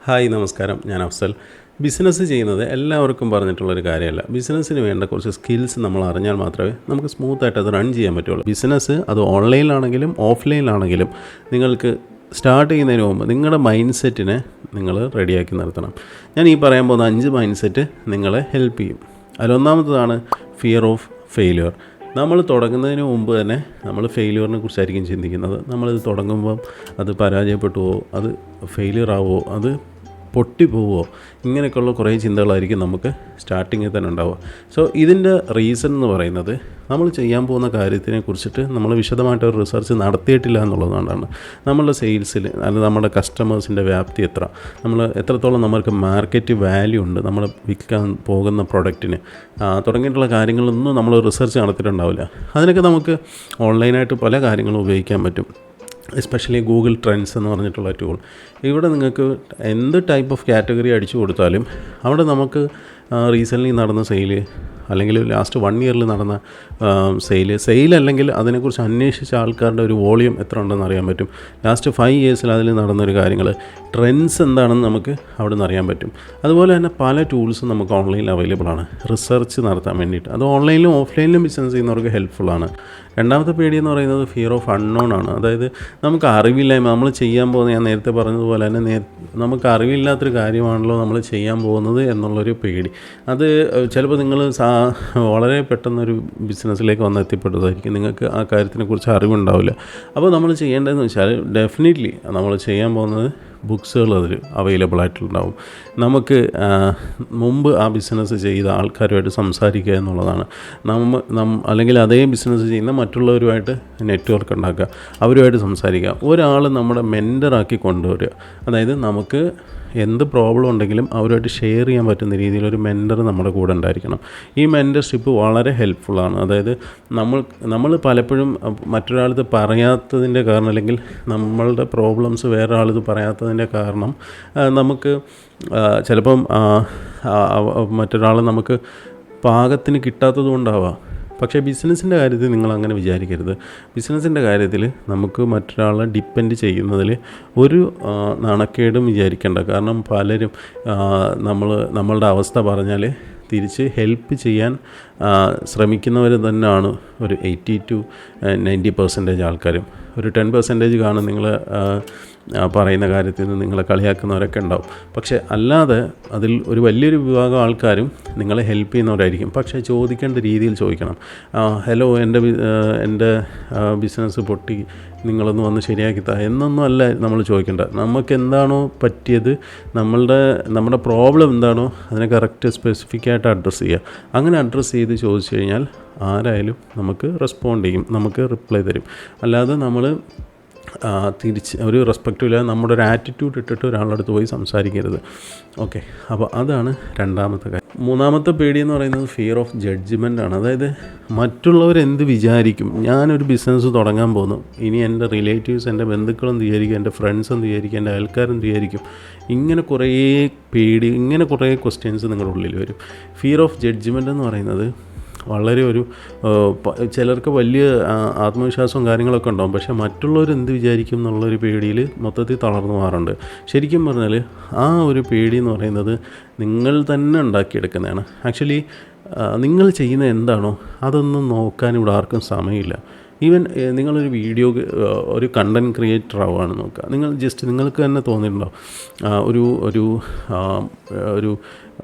Hi നമസ്കാരം, ഞാൻ Afsal. Business ചെയ്യുന്നത് എല്ലാവർക്കും പറഞ്ഞിട്ടുള്ളൊരു കാര്യമല്ല. ബിസിനസ്സിന് വേണ്ട കുറച്ച് സ്കിൽസ് നമ്മൾ അറിഞ്ഞാൽ മാത്രമേ നമുക്ക് സ്മൂത്തായിട്ട് അത് റൺ ചെയ്യാൻ പറ്റുള്ളൂ. ബിസിനസ് അത് ഓൺലൈനിലാണെങ്കിലും ഓഫ്ലൈനിലാണെങ്കിലും നിങ്ങൾക്ക് സ്റ്റാർട്ട് ചെയ്യുന്നതിന് മുമ്പ് നിങ്ങളുടെ മൈൻഡ് സെറ്റിനെ നിങ്ങൾ റെഡിയാക്കി നിർത്തണം. ഞാൻ ഈ പറയാൻ പോകുന്ന 5 മൈൻഡ് സെറ്റ് നിങ്ങളെ ഹെൽപ്പ് ചെയ്യും. അതിലൊന്നാമത്തതാണ് ഫിയർ ഓഫ് ഫെയിലിയർ. നമ്മൾ തുടങ്ങുന്നതിന് മുമ്പ് തന്നെ നമ്മൾ ഫെയിലിയറിനെ കുറിച്ചായിരിക്കും ചിന്തിക്കുന്നത്. നമ്മളിത് തുടങ്ങുമ്പം അത് പരാജയപ്പെട്ടുവോ, അത് ഫെയിലിയർ ആവുമോ, അത് പൊട്ടിപ്പോവോ, ഇങ്ങനെയൊക്കെയുള്ള കുറേ ചിന്തകളായിരിക്കും നമുക്ക് സ്റ്റാർട്ടിങ്ങിൽ തന്നെ ഉണ്ടാവുക. സോ ഇതിൻ്റെ റീസൺ എന്ന് പറയുന്നത് നമ്മൾ ചെയ്യാൻ പോകുന്ന കാര്യത്തിനെ കുറിച്ചിട്ട് നമ്മൾ വിശദമായിട്ടൊരു റിസർച്ച് നടത്തിയിട്ടില്ല എന്നുള്ളതുകൊണ്ടാണ്. നമ്മളുടെ സെയിൽസിൽ അല്ലെങ്കിൽ നമ്മുടെ കസ്റ്റമേഴ്സിൻ്റെ വ്യാപ്തി എത്ര, നമ്മൾ എത്രത്തോളം നമ്മൾക്ക് മാർക്കറ്റ് വാല്യൂ ഉണ്ട് നമ്മൾ വിൽക്കാൻ പോകുന്ന പ്രൊഡക്റ്റിന് തുടങ്ങിയിട്ടുള്ള കാര്യങ്ങളൊന്നും നമ്മൾ റിസർച്ച് നടത്തിയിട്ടുണ്ടാവില്ല. അതിനൊക്കെ നമുക്ക് ഓൺലൈനായിട്ട് പല കാര്യങ്ങളും ഉപയോഗിക്കാൻ പറ്റും. എസ്പെഷ്യലി ഗൂഗിൾ ട്രെൻഡ്സ് എന്ന് പറഞ്ഞിട്ടുള്ള ടൂൾ. ഇവിടെ നിങ്ങൾക്ക് എന്ത് ടൈപ്പ് ഓഫ് കാറ്റഗറി അടിച്ചു കൊടുത്താലും അവിടെ നമുക്ക് റീസെൻ്റ്ലി നടന്ന സെയിൽ അല്ലെങ്കിൽ ലാസ്റ്റ് 1 ഇയറിൽ നടന്ന സെയിൽ അല്ലെങ്കിൽ അതിനെക്കുറിച്ച് അന്വേഷിച്ച ആൾക്കാരുടെ ഒരു വോളിയം എത്ര ഉണ്ടെന്ന് അറിയാൻ പറ്റും. ലാസ്റ്റ് 5 ഇയേഴ്സിൽ അതിൽ നടന്നൊരു കാര്യങ്ങൾ ട്രെൻഡ്സ് എന്താണെന്ന് നമുക്ക് അവിടെ നിന്ന് അറിയാൻ പറ്റും. അതുപോലെ തന്നെ പല ടൂൾസും നമുക്ക് ഓൺലൈനിൽ അവൈലബിൾ ആണ് റിസർച്ച് നടത്താൻ വേണ്ടിയിട്ട്. അത് ഓൺലൈനിലും ഓഫ്ലൈനിലും ബിസിനസ് ചെയ്യുന്നവർക്ക് ഹെൽപ്ഫുള്ളാണ്. രണ്ടാമത്തെ പേടി എന്ന് പറയുന്നത് ഫിയർ ഓഫ് അൺനോൺ ആണ്. അതായത് നമുക്ക് അറിവില്ലായ്മ, നമ്മൾ ചെയ്യാൻ പോകുന്ന, ഞാൻ നേരത്തെ പറഞ്ഞതുപോലെ തന്നെ നമുക്ക് അറിവില്ലാത്തൊരു കാര്യമാണല്ലോ നമ്മൾ ചെയ്യാൻ പോകുന്നത് എന്നുള്ളൊരു പേടി. അത് ചിലപ്പോൾ നിങ്ങൾ വളരെ പെട്ടെന്നൊരു ബിസിനസ്സിലേക്ക് വന്ന് എത്തിപ്പെട്ടതായിരിക്കും. നിങ്ങൾക്ക് ആ കാര്യത്തിനെക്കുറിച്ച് അറിവുണ്ടാവില്ല. അപ്പോൾ നമ്മൾ ചെയ്യേണ്ടതെന്ന് വെച്ചാൽ ഡെഫിനറ്റ്ലി നമ്മൾ ചെയ്യാൻ പോകുന്നത് ബുക്സുകൾ അതിൽ അവൈലബിൾ ആയിട്ടുണ്ടാവും. നമുക്ക് മുമ്പ് ആ ബിസിനസ് ചെയ്ത ആൾക്കാരുമായിട്ട് സംസാരിക്കുക എന്നുള്ളതാണ്. അല്ലെങ്കിൽ അതേ ബിസിനസ് ചെയ്യുന്ന മറ്റുള്ളവരുമായിട്ട് നെറ്റ്വർക്ക് ഉണ്ടാക്കുക, അവരുമായിട്ട് സംസാരിക്കുക, ഒരാൾ നമ്മുടെ മെൻറ്ററാക്കി കൊണ്ടുവരിക. അതായത് നമുക്ക് എന്ത് പ്രോബ്ലം ഉണ്ടെങ്കിലും അവരുമായിട്ട് ഷെയർ ചെയ്യാൻ പറ്റുന്ന രീതിയിലൊരു മെൻറ്റർ നമ്മുടെ കൂടെ ഉണ്ടായിരിക്കണം. ഈ മെൻറ്റർഷിപ്പ് വളരെ ഹെൽപ്ഫുള്ളാണ്. അതായത് നമ്മൾ പലപ്പോഴും മറ്റൊരാളിത് പറയാത്തതിൻ്റെ കാരണം, അല്ലെങ്കിൽ നമ്മളുടെ പ്രോബ്ലംസ് വേറെ ആളിത് പറയാത്തതിൻ്റെ കാരണം നമുക്ക് ചിലപ്പം മറ്റൊരാൾ നമുക്ക് പാകത്തിന് കിട്ടാത്തത് കൊണ്ടാവാം. പക്ഷേ ബിസിനസ്സിൻ്റെ കാര്യത്തിൽ നിങ്ങൾ അങ്ങനെ വിചാരിക്കരുത്. ബിസിനസ്സിൻ്റെ കാര്യത്തിൽ നമുക്ക് മറ്റൊരാളെ ഡിപ്പെൻഡ് ചെയ്യുന്നതിൽ ഒരു നാണക്കേടും വിചാരിക്കേണ്ട. കാരണം പലരും നമ്മളുടെ അവസ്ഥ പറഞ്ഞാൽ തിരിച്ച് ഹെൽപ്പ് ചെയ്യാൻ ശ്രമിക്കുന്നവർ തന്നെയാണ് ഒരു 80 to 90% ആൾക്കാരും. ഒരു 10% കാണും നിങ്ങൾ പറയുന്ന കാര്യത്തിൽ നിന്ന് നിങ്ങളെ കളിയാക്കുന്നവരൊക്കെ ഉണ്ടാവും. പക്ഷേ അല്ലാതെ അതിൽ ഒരു വലിയൊരു വിഭാഗം ആൾക്കാരും നിങ്ങളെ ഹെൽപ്പ് ചെയ്യുന്നവരായിരിക്കും. പക്ഷേ ചോദിക്കേണ്ട രീതിയിൽ ചോദിക്കണം. ഹലോ, എൻ്റെ ബിസിനസ് പൊട്ടി, നിങ്ങളൊന്ന് വന്ന് ശരിയാക്കി എന്നൊന്നും അല്ല നമ്മൾ ചോദിക്കേണ്ട. നമുക്ക് എന്താണോ പറ്റിയത്, നമ്മുടെ പ്രോബ്ലം എന്താണോ അതിനെ കറക്റ്റ് സ്പെസിഫിക്കായിട്ട് അഡ്രസ്സ് ചെയ്യുക. അങ്ങനെ അഡ്രസ്സ് ചെയ്ത് ചോദിച്ചു കഴിഞ്ഞാൽ ആരായാലും നമുക്ക് റെസ്പോണ്ട് ചെയ്യും, നമുക്ക് റിപ്ലൈ തരും. അല്ലാതെ നമ്മൾ തിരിച്ച് ഒരു റെസ്പെക്റ്റും ഇല്ലാതെ നമ്മുടെ ഒരു ആറ്റിറ്റ്യൂഡ് ഇട്ടിട്ട് ഒരാളുടെ അടുത്ത് പോയി സംസാരിക്കരുത്. ഓക്കെ, അപ്പോൾ അതാണ് രണ്ടാമത്തെ കാര്യം. മൂന്നാമത്തെ പേടി എന്ന് പറയുന്നത് ഫിയർ ഓഫ് ജഡ്ജ്മെൻ്റ് ആണ്. അതായത് മറ്റുള്ളവരെന്ത് വിചാരിക്കും, ഞാനൊരു ബിസിനസ് തുടങ്ങാൻ പോകുന്നു, ഇനി എൻ്റെ റിലേറ്റീവ്സ്, എൻ്റെ ബന്ധുക്കളെന്ത് വിചാരിക്കും, എൻ്റെ ഫ്രണ്ട്സ് എന്ത് വിചാരിക്കും, എൻ്റെ അയൽക്കാരെന്ത് വിചാരിക്കും, ഇങ്ങനെ കുറേ പേടി, ഇങ്ങനെ കുറേ ക്വസ്റ്റ്യൻസ് നിങ്ങളുടെ ഉള്ളിൽ വരും. ഫിയർ ഓഫ് ജഡ്ജ്മെൻ്റ് എന്ന് പറയുന്നത് വളരെ ചിലർക്ക് വലിയ ആത്മവിശ്വാസവും കാര്യങ്ങളൊക്കെ ഉണ്ടാകും. പക്ഷേ മറ്റുള്ളവർ എന്ത് വിചാരിക്കും എന്നുള്ളൊരു പേടിയിൽ മൊത്തത്തിൽ തളർന്നു മാറുന്നുണ്ട്. ശരിക്കും പറഞ്ഞാൽ ആ ഒരു പേടി എന്ന് പറയുന്നത് നിങ്ങൾ തന്നെ ഉണ്ടാക്കിയെടുക്കുന്നതാണ്. ആക്ച്വലി നിങ്ങൾ ചെയ്യുന്ന എന്താണോ അതൊന്നും നോക്കാൻ ഇവിടെ ആർക്കും സമയമില്ല. ഈവൻ നിങ്ങളൊരു ഒരു കണ്ടൻറ് ക്രിയേറ്റർ ആവുകയാണ് നോക്കുക, നിങ്ങൾക്ക് തന്നെ തോന്നിയിട്ടുണ്ടോ, ഒരു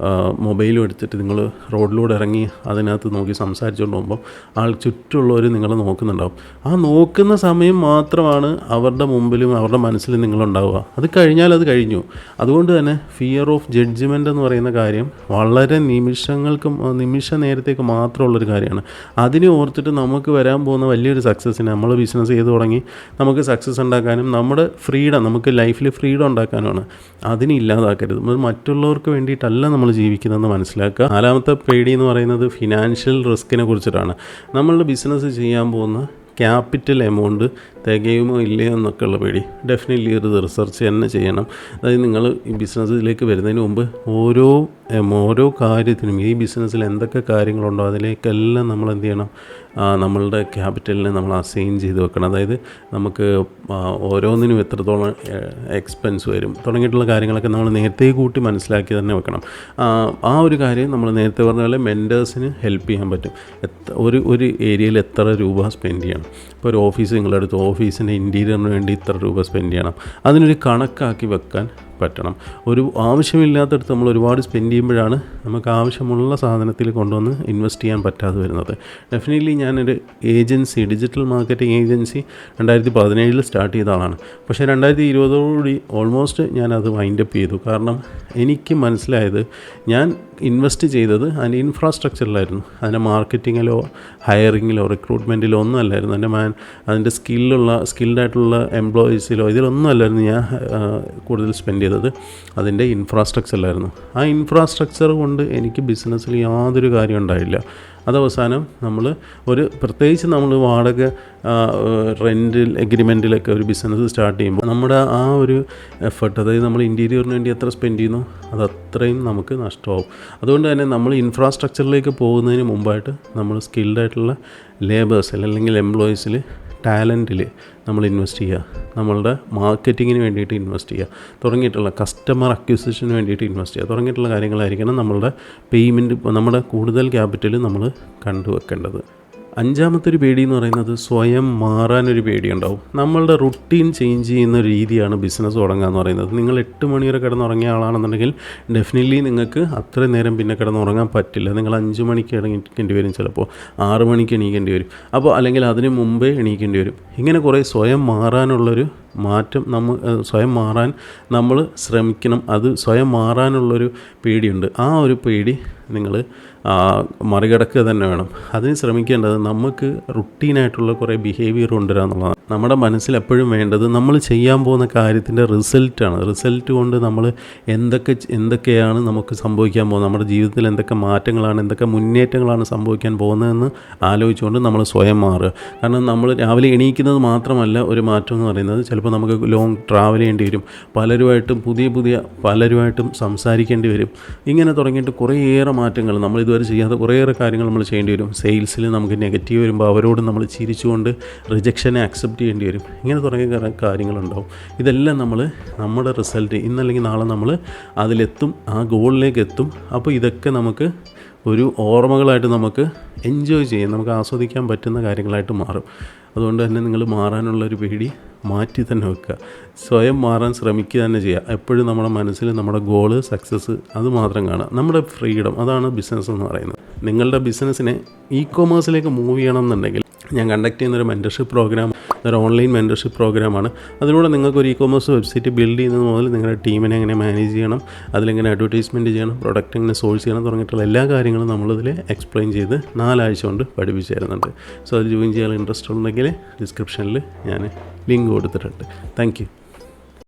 മൊബൈലും എടുത്തിട്ട് നിങ്ങൾ റോഡിലൂടെ ഇറങ്ങി അതിനകത്ത് നോക്കി സംസാരിച്ചുകൊണ്ട് പോകുമ്പോൾ ചുറ്റുമുള്ളവർ നിങ്ങളെ നോക്കുന്നുണ്ടാവും. ആ നോക്കുന്ന സമയം മാത്രമാണ് അവരുടെ മുമ്പിലും അവരുടെ മനസ്സിലും നിങ്ങളുണ്ടാവുക. അത് കഴിഞ്ഞാൽ അത് കഴിഞ്ഞു. അതുകൊണ്ട് തന്നെ ഫിയർ ഓഫ് ജഡ്ജ്മെൻ്റ് എന്ന് പറയുന്ന കാര്യം വളരെ നിമിഷ നേരത്തേക്ക് മാത്രമുള്ളൊരു കാര്യമാണ്. അതിനെ ഓർത്തിട്ട് നമുക്ക് വരാൻ പോകുന്ന വലിയൊരു സക്സസ്സിന്, നമ്മൾ ബിസിനസ് ചെയ്ത് തുടങ്ങി നമുക്ക് സക്സസ് ഉണ്ടാക്കാനും നമ്മുടെ നമുക്ക് ലൈഫിൽ ഫ്രീഡം ഉണ്ടാക്കാനുമാണ്. അതിനെ ഇല്ലാതാക്കരുത്. മറ്റുള്ളവർക്ക് വേണ്ടിയിട്ടല്ല നമ്മൾ ജീവിക്കുന്നതെന്ന് മനസ്സിലാക്കുക. നാലാമത്തെ പേടി എന്ന് പറയുന്നത് ഫിനാൻഷ്യൽ റിസ്കിനെ കുറിച്ചിട്ടാണ്. നമ്മളുടെ ബിസിനസ് ചെയ്യാൻ പോകുന്ന ക്യാപിറ്റൽ എമൗണ്ട് തികയുമോ ഇല്ലയോ എന്നൊക്കെയുള്ള പേടി. ഡെഫിനറ്റ്ലി ഒരു റിസർച്ച് തന്നെ ചെയ്യണം. അതായത് നിങ്ങൾ ഈ ബിസിനസ്സിലേക്ക് വരുന്നതിന് മുമ്പ് ഓരോ കാര്യത്തിനും ഈ ബിസിനസ്സിൽ എന്തൊക്കെ കാര്യങ്ങളുണ്ടോ അതിലേക്കെല്ലാം നമ്മൾ എന്ത് ചെയ്യണം, നമ്മളുടെ ക്യാപിറ്റലിനെ നമ്മൾ അസൈൻ ചെയ്ത് വെക്കണം. അതായത് നമുക്ക് ഓരോന്നിനും എത്രത്തോളം എക്സ്പെൻസ് വരും തുടങ്ങിയിട്ടുള്ള കാര്യങ്ങളൊക്കെ നമ്മൾ നേരത്തെ കൂട്ടി മനസ്സിലാക്കി തന്നെ വെക്കണം. ആ ഒരു കാര്യം നമ്മൾ നേരത്തെ പറഞ്ഞ പോലെ മെൻറ്റേഴ്സിന് ഹെൽപ്പ് ചെയ്യാൻ പറ്റും. ഒരു ഏരിയയിൽ എത്ര രൂപ സ്പെൻഡ് ചെയ്യണം. ഇപ്പോൾ ഒരു ഓഫീസ് നിങ്ങളെടുത്ത് ഓഫീസിൻ്റെ ഇൻറ്റീരിയറിന് വേണ്ടി ഇത്ര രൂപ സ്പെൻഡ് ചെയ്യണം. അതിനൊരു കണക്കാക്കി വെക്കാൻ പറ്റണം. ഒരു ആവശ്യമില്ലാത്തടത്ത് നമ്മൾ ഒരുപാട് സ്പെൻഡ് ചെയ്യുമ്പോഴാണ് നമുക്ക് ആവശ്യമുള്ള സാധനത്തിൽ കൊണ്ടുവന്ന് ഇൻവെസ്റ്റ് ചെയ്യാൻ പറ്റാതെ വരുന്നത്. ഡെഫിനറ്റ്ലി ഞാനൊരു agency, digital marketing agency 2017 start ചെയ്ത ആളാണ്. പക്ഷേ 2020 ഓൾമോസ്റ്റ് ഞാനത് വൈൻഡപ്പ് ചെയ്തു. കാരണം എനിക്ക് മനസ്സിലായത് ഞാൻ ഇൻവെസ്റ്റ് ചെയ്തത് അതിൻ്റെ ഇൻഫ്രാസ്ട്രക്ചറിലായിരുന്നു. അതിൻ്റെ മാർക്കറ്റിങ്ങിലോ ഹയറിങ്ങിലോ റിക്രൂട്ട്മെൻറ്റിലോ ഒന്നും അല്ലായിരുന്നു. അതിൻ്റെ സ്കിൽഡായിട്ടുള്ള എംപ്ലോയീസിലോ ഇതിലൊന്നും അല്ലായിരുന്നു ഞാൻ കൂടുതൽ സ്പെൻഡ് ചെയ്തത്. അതിൻ്റെ ഇൻഫ്രാസ്ട്രക്ചറിലായിരുന്നു. ആ ഇൻഫ്രാസ്ട്രക്ചർ കൊണ്ട് എനിക്ക് ബിസിനസ്സിൽ യാതൊരു കാര്യം ഉണ്ടായില്ല. അതവസാനം നമ്മൾ പ്രത്യേകിച്ച് നമ്മൾ വാടക റെൻറ്റിൽ എഗ്രിമെൻറ്റിലൊക്കെ ഒരു ബിസിനസ് സ്റ്റാർട്ട് ചെയ്യുമ്പോൾ നമ്മുടെ ആ ഒരു എഫർട്ട്, അതായത് നമ്മൾ ഇൻറ്റീരിയറിന് വേണ്ടി എത്ര സ്പെൻഡ് ചെയ്യുന്നു അതത്രയും നമുക്ക് നഷ്ടമാവും. അതുകൊണ്ട് തന്നെ നമ്മൾ ഇൻഫ്രാസ്ട്രക്ചറിലേക്ക് പോകുന്നതിന് മുമ്പായിട്ട് നമ്മൾ സ്കിൽഡായിട്ടുള്ള ലേബേഴ്സിൽ അല്ലെങ്കിൽ എംപ്ലോയീസിൽ ടാലൻറ്റിൽ നമ്മൾ ഇൻവെസ്റ്റ് ചെയ്യുക, നമ്മളുടെ മാർക്കറ്റിങ്ങിന് വേണ്ടിയിട്ട് ഇൻവെസ്റ്റ് ചെയ്യുക തുടങ്ങിയിട്ടുള്ള കസ്റ്റമർ അക്വിസിഷന് വേണ്ടിയിട്ട് ഇൻവെസ്റ്റ് ചെയ്യുക തുടങ്ങിയിട്ടുള്ള കാര്യങ്ങളായിരിക്കണം നമ്മളുടെ പേയ്മെൻറ്റ്, നമ്മുടെ കൂടുതൽ ക്യാപിറ്റൽ നമ്മൾ കണ്ടുവെക്കേണ്ടത്. അഞ്ചാമത്തെ ഒരു പേടി എന്ന് പറയുന്നത് സ്വയം മാറാനൊരു പേടിയുണ്ടാവും. നമ്മളുടെ റുട്ടീൻ ചേഞ്ച് ചെയ്യുന്ന ഒരു രീതിയാണ് ബിസിനസ് തുടങ്ങുക എന്ന് പറയുന്നത്. നിങ്ങൾ 8 മണി വരെ കിടന്നുറങ്ങിയ ആളാണെന്നുണ്ടെങ്കിൽ ഡെഫിനറ്റ്ലി നിങ്ങൾക്ക് അത്രയും നേരം പിന്നെ കിടന്നുറങ്ങാൻ പറ്റില്ല. നിങ്ങൾ 5 മണിക്ക് എണീക്കേണ്ടി വരും, ചിലപ്പോൾ 6 മണിക്ക് എണീക്കേണ്ടി വരും, അപ്പോൾ അല്ലെങ്കിൽ അതിന് മുമ്പേ എണീക്കേണ്ടി വരും. ഇങ്ങനെ കുറേ സ്വയം മാറാനുള്ളൊരു മാറ്റം സ്വയം മാറാൻ നമ്മൾ ശ്രമിക്കണം. അത് സ്വയം മാറാനുള്ളൊരു പേടിയുണ്ട്. ആ ഒരു പേടി നിങ്ങൾ മറികടക്കുക തന്നെ വേണം. അതിന് ശ്രമിക്കേണ്ടത് നമുക്ക് റുട്ടീനായിട്ടുള്ള കുറേ ബിഹേവിയർ കൊണ്ടുവരിക എന്നുള്ളതാണ്. നമ്മുടെ മനസ്സിൽ എപ്പോഴും വേണ്ടത് നമ്മൾ ചെയ്യാൻ പോകുന്ന കാര്യത്തിൻ്റെ റിസൾട്ടാണ്. റിസൾട്ട് കൊണ്ട് നമ്മൾ എന്തൊക്കെയാണ് നമുക്ക് സംഭവിക്കാൻ പോകുന്നത്, നമ്മുടെ ജീവിതത്തിൽ എന്തൊക്കെ മാറ്റങ്ങളാണ്, എന്തൊക്കെ മുന്നേറ്റങ്ങളാണ് സംഭവിക്കാൻ പോകുന്നതെന്ന് ആലോചിച്ചുകൊണ്ട് നമ്മൾ സ്വയം മാറുക. കാരണം നമ്മൾ രാവിലെ എണീക്കുന്നത് മാത്രമല്ല ഒരു മാറ്റം എന്ന് പറയുന്നത്. ചിലപ്പോൾ നമുക്ക് ലോങ് ട്രാവൽ ചെയ്യേണ്ടി വരും, പലരുമായിട്ടും സംസാരിക്കേണ്ടി വരും. ഇങ്ങനെ തുടങ്ങിയിട്ട് കുറേയേറെ മാറ്റങ്ങൾ, നമ്മൾ ഇതുവരെ ചെയ്യാത്ത കുറേയേറെ കാര്യങ്ങൾ നമ്മൾ ചെയ്യേണ്ടി വരും. സെയിൽസിൽ നമുക്ക് നെഗറ്റീവ് വരുമ്പോൾ അവരോട് നമ്മൾ ചിരിച്ചുകൊണ്ട് റിജക്ഷനെ അക്സെപ്റ്റ് ചെയ്യേണ്ടി വരും. ഇങ്ങനെ തുടങ്ങിയ കാര്യങ്ങളുണ്ടാവും. ഇതെല്ലാം നമ്മുടെ റിസൾട്ട് ഇന്നല്ലെങ്കിൽ നാളെ നമ്മൾ അതിലെത്തും, ആ ഗോളിലേക്ക് എത്തും. അപ്പോൾ ഇതൊക്കെ നമുക്ക് ഒരു ഓർമ്മകളായിട്ട് നമുക്ക് എൻജോയ് ചെയ്യാം, നമുക്ക് ആസ്വദിക്കാൻ പറ്റുന്ന കാര്യങ്ങളായിട്ട് മാറും. അതുകൊണ്ട് തന്നെ നിങ്ങൾ മാറാനുള്ളൊരു പേടി മാറ്റി തന്നെ വെക്കുക, സ്വയം മാറാൻ ശ്രമിക്കുക തന്നെ ചെയ്യുക. എപ്പോഴും നമ്മുടെ മനസ്സിൽ നമ്മുടെ ഗോള്, സക്സസ് അത് മാത്രം കാണുക. നമ്മുടെ ഫ്രീഡം, അതാണ് ബിസിനസ് എന്ന് പറയുന്നത്. നിങ്ങളുടെ ബിസിനസ്സിനെ ഇ-കൊമേഴ്സിലേക്ക് മൂവ് ചെയ്യണം എന്നുണ്ടെങ്കിൽ ഞാൻ കണ്ടക്ട് ചെയ്യുന്നൊരു മെൻറ്റർഷിപ്പ് പ്രോഗ്രാം, ഒരു ഓൺലൈൻ മെൻറ്റർഷിപ്പ് പ്രോഗ്രാമാണ്. അതിലൂടെ നിങ്ങൾക്കൊരു ഇ-കൊമേഴ്സ് വെബ്സൈറ്റ് ബിൽഡ് ചെയ്യുന്നത് മുതൽ നിങ്ങളുടെ ടീമിനെ എങ്ങനെ മാനേജ് ചെയ്യണം, അതിലെങ്ങനെ അഡ്വർടൈസ്മെൻറ്റ് ചെയ്യണം, പ്രൊഡക്റ്റ് എങ്ങനെ സോഴ്സ് ചെയ്യണം തുടങ്ങിയിട്ടുള്ള എല്ലാ കാര്യങ്ങളും നമ്മളിതിൽ എക്സ്പ്ലെയിൻ ചെയ്ത് 4 ആഴ്ച കൊണ്ട് പഠിപ്പിച്ച് തരുന്നുണ്ട്. സോ അത് ജോയിൻ ചെയ്യാൻ ഇൻട്രസ്റ്റ് ഉണ്ടെങ്കിൽ ഡിസ്ക്രിപ്ഷനിൽ ഞാൻ ലിങ്ക് കൊടുത്തിട്ടുണ്ട്. Thank you.